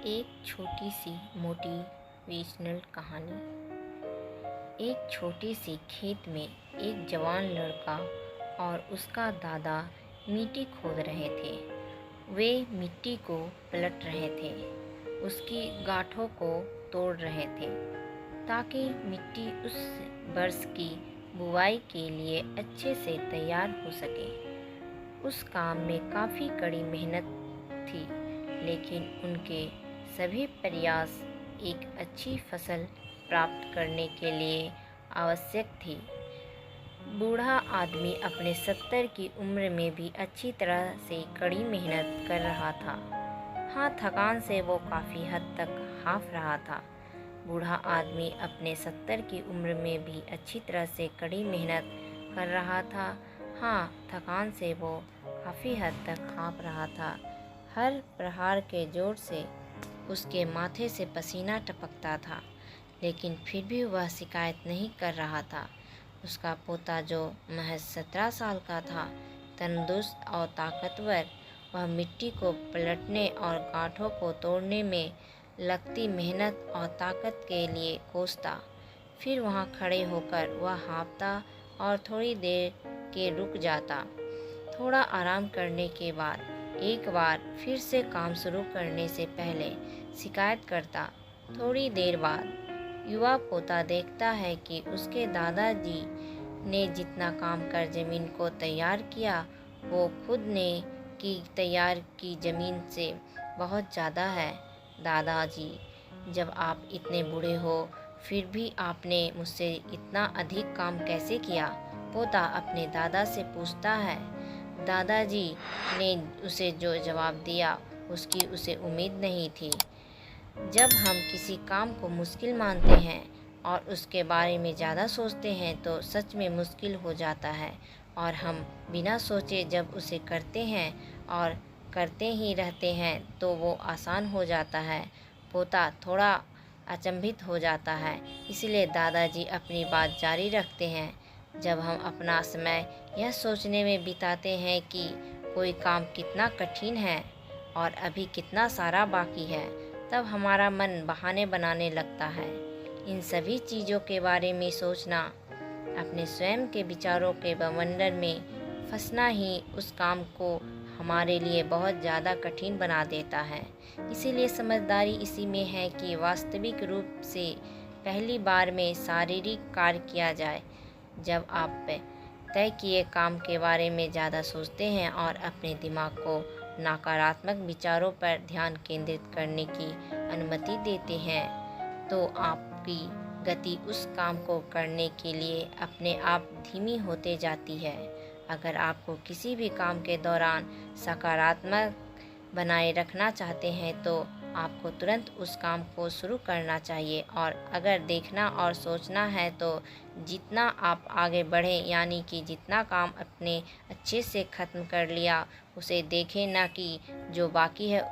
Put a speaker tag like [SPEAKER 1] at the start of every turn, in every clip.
[SPEAKER 1] एक छोटी सी मोटिवेशनल कहानी। एक छोटी सी खेत में एक जवान लड़का और उसका दादा मिट्टी खोद रहे थे। वे मिट्टी को पलट रहे थे, उसकी गांठों को तोड़ रहे थे ताकि मिट्टी उस वर्ष की बुवाई के लिए अच्छे से तैयार हो सके। उस काम में काफ़ी कड़ी मेहनत थी, लेकिन उनके सभी प्रयास एक अच्छी फसल प्राप्त करने के लिए आवश्यक थी। बूढ़ा आदमी अपने 70 की उम्र में भी अच्छी तरह से कड़ी मेहनत कर रहा था। हाँ, थकान से वो काफ़ी हद तक हाफ रहा था। बूढ़ा आदमी अपने 70 की उम्र में भी अच्छी तरह से कड़ी मेहनत कर रहा था। हाँ, थकान से वो काफ़ी हद तक हाँफ रहा था। हर प्रहार के जोर से उसके माथे से पसीना टपकता था, लेकिन फिर भी वह शिकायत नहीं कर रहा था। उसका पोता, जो महज 17 साल का था, तंदुरुस्त और ताकतवर, वह मिट्टी को पलटने और गांठों को तोड़ने में लगती मेहनत और ताकत के लिए कोसता। फिर वहां खड़े होकर वह हाँफता और थोड़ी देर के रुक जाता। थोड़ा आराम करने के बाद एक बार फिर से काम शुरू करने से पहले शिकायत करता। थोड़ी देर बाद युवा पोता देखता है कि उसके दादाजी ने जितना काम कर जमीन को तैयार किया, वो खुद ने की तैयार की जमीन से बहुत ज़्यादा है। दादाजी, जब आप इतने बूढ़े हो, फिर भी आपने मुझसे इतना अधिक काम कैसे किया? पोता अपने दादा से पूछता है। दादाजी ने उसे जो जवाब दिया, उसकी उसे उम्मीद नहीं थी। जब हम किसी काम को मुश्किल मानते हैं और उसके बारे में ज़्यादा सोचते हैं, तो सच में मुश्किल हो जाता है, और हम बिना सोचे जब उसे करते हैं और करते ही रहते हैं तो वो आसान हो जाता है। पोता थोड़ा अचंभित हो जाता है, इसलिए दादाजी अपनी बात जारी रखते हैं। जब हम अपना समय यह सोचने में बिताते हैं कि कोई काम कितना कठिन है और अभी कितना सारा बाकी है, तब हमारा मन बहाने बनाने लगता है। इन सभी चीज़ों के बारे में सोचना, अपने स्वयं के विचारों के बवंडर में फंसना ही उस काम को हमारे लिए बहुत ज़्यादा कठिन बना देता है। इसीलिए समझदारी इसी में है कि वास्तविक रूप से पहली बार में शारीरिक कार्य किया जाए। जब आप तय किए काम के बारे में ज़्यादा सोचते हैं और अपने दिमाग को नकारात्मक विचारों पर ध्यान केंद्रित करने की अनुमति देते हैं, तो आपकी गति उस काम को करने के लिए अपने आप धीमी होते जाती है। अगर आपको किसी भी काम के दौरान सकारात्मक बनाए रखना चाहते हैं, तो आपको तुरंत उस काम को शुरू करना चाहिए। और अगर देखना और सोचना है, तो जितना आप आगे बढ़ें, यानी कि जितना काम अपने अच्छे से ख़त्म कर लिया, उसे देखें, ना कि जो बाकी है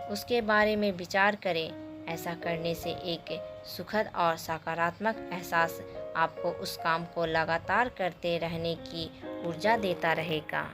[SPEAKER 1] उसके बारे में विचार करें। ऐसा करने से एक सुखद और सकारात्मक एहसास आपको उस काम को लगातार करते रहने की ऊर्जा देता रहेगा।